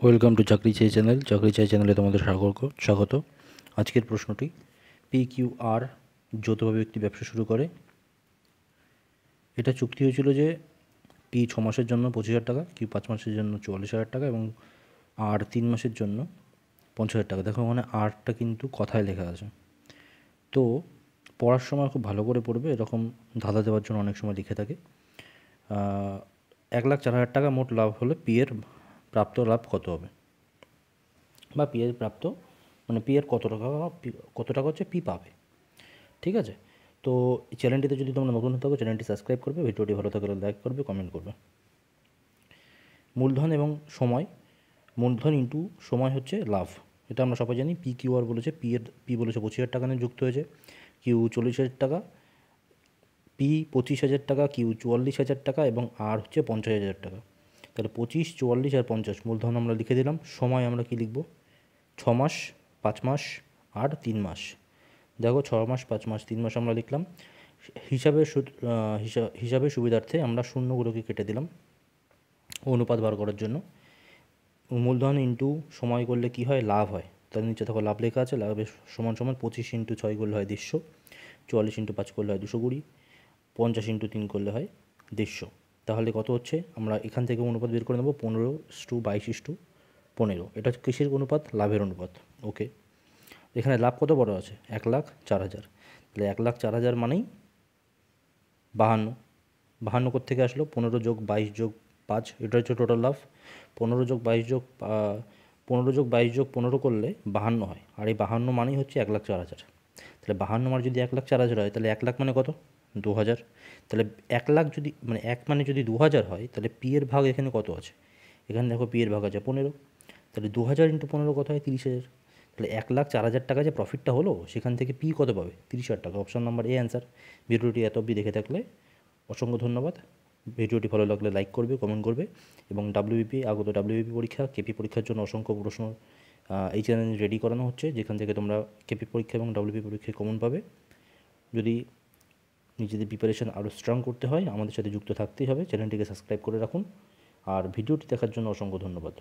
Welcome to চাকরি চাই channel. চাকরি চাই চ্যানেলে তোমাদের স্বাগত। আজকের প্রশ্নটি, পি কিউ আর যৌথভাবে একটি ব্যবসা শুরু করে। এটা চুক্তি হয়েছিল যে পি 6 মাসের জন্য 25,000 টাকা, কিউ 5 মাসের জন্য 44,000 টাকা এবং আর 3 মাসের জন্য 50,000 টাকা। দেখো ওখানে আরটা কিন্তু কথায় লেখা আছে, তো পড়ার সময় খুব ভালো করে পড়বে। এরকম ধাঁধা দেওয়ার জন্য অনেক সময় লিখে থাকে। 1,04,000 টাকা মোট লাভ হলে পি এর প্রাপ্ত লাভ কত হবে, বা পি এর প্রাপ্ত মানে পি এর কত টাকা হচ্ছে পি পাবে। ঠিক আছে, তো এই চ্যানেলটিতে যদি তোমরা নতুন থাকো চ্যানেলটি সাবস্ক্রাইব করবে, ভিডিওটি ভালো থাকলে লাইক করবে, কমেন্ট করবে। মূলধন এবং সময়, মূলধন ইন্টু সময় হচ্ছে লাভ, এটা আমরা সবাই জানি। পি কিউ আর বলেছে, পি বলেছে 25,000 টাকা নিয়ে যুক্ত হয়েছে, কিউ 40,000 টাকা, পি 25,000 টাকা, কিউ 44,000 টাকা এবং আর হচ্ছে 50,000 টাকা। তাহলে 25, 44 আর 50 মূলধন আমরা লিখে দিলাম। সময় আমরা কি লিখব? 6 মাস, 5 মাস আর 3 মাস। দেখো 6 মাস, 5 মাস, 3 মাস আমরা লিখলাম। হিসাবের সুবিধার্থে আমরা শূন্যগুলোকে কেটে দিলাম অনুপাত বার করার জন্য। মূলধন ইন্টু সময় করলে কি হয়? লাভ হয়। তার নিচে দেখো লাভ লেখা আছে, লাভের সমান সমান 25 ইন্টু 6 করলে হয় 150, 44 ইন্টু 5 করলে হয় 220, 50 ইন্টু 3 করলে হয় 150। তাহলে কত হচ্ছে? আমরা এখান থেকে অনুপাত বের করে নেব, 15:22:15। এটা কিসের অনুপাত? লাভের অনুপাত। ওকে, এখানে লাভ কত বড় আছে? 1,04,000। তাহলে 1,04,000 মানেই 52। 52 কোত্থেকে আসলো? 15 যোগ 22 যোগ 5, এটা হচ্ছে টোটাল লাভ। 15 যোগ 22 যোগ 15 করলে 52 হয়, আর এই 52 মানেই হচ্ছে 1,04,000। তাহলে 52 মানে যদি 1,04,000 হয়, তাহলে 1 লাখ মানে কত? 2,000। তাহলে 1 লাখ যদি মানে 1 মানে যদি 2,000 হয়, তাহলে পি এর ভাগ এখানে কত আছে? এখানে দেখো পি এর ভাগ আছে 15। তাহলে 2,000 ইন্টু 15 কত হয়? 30,000। তাহলে 1,04,000 টাকা যে প্রফিটটা হলো, সেখান থেকে পি কত পাবে? 30,000 টাকা। Option number A answer. ভিডিওটি এত অবধি দেখে থাকলে অসংখ্য ধন্যবাদ। ভিডিওটি ভালো লাগলে লাইক করবে, কমেন্ট করবে এবং ডাব্লিউবিপি পরীক্ষা, কেপি পরীক্ষার জন্য অসংখ্য প্রশ্ন এই চ্যানেলে রেডি করানো হচ্ছে, যেখান থেকে তোমরা কেপি পরীক্ষা এবং ডাব্লিউবিপি পরীক্ষায় কমন পাবে। যদি নিজেদের প্রিপারেশন আরও স্ট্রং করতে হয়, আমাদের সাথে যুক্ত থাকতেই হবে। চ্যানেলটিকে সাবস্ক্রাইব করে রাখুন, আর ভিডিওটি দেখার জন্য অসংখ্য ধন্যবাদ।